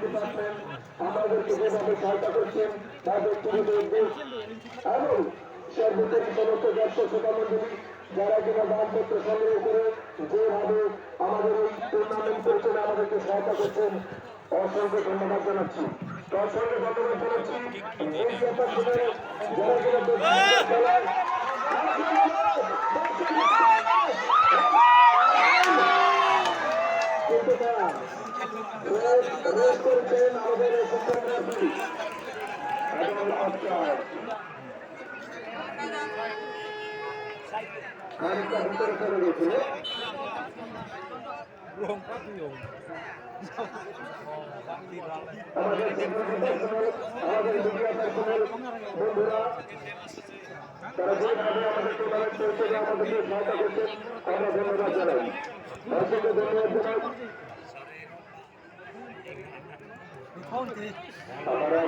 Department আমাদেরকে যেভাবে সহায়তা করছেন তার ব্যক্তিগত উদ্যোগ এবং সর্বোপরি সমস্ত জ্যেষ্ঠ শ্রোতামণ্ডলী যারা কিনা দানপত্র সংগ্রহ করে যেভাবে আমাদের এই টুর্নামেন্ট পরিচালনা আমাদেরকে সহায়তা করছেন অসংখ্য ধন্যবাদ জানাচ্ছি। অসংখ্য ধন্যবাদ জানাচ্ছি যারা কিনা খেলায় করছেন আমাদের খানিকটা ভিতরে চলে গেছিল আমাদের মিডিয়া পার্সোনাল বন্ধুরা তারা যেভাবে আমাদের টুর্নামেন্ট পরিচালনা আমাদেরকে সহায়তা করছেন আমরা ধন্যবাদ জানাই। অসংখ্য ধন্যবাদ জানাই। আমরা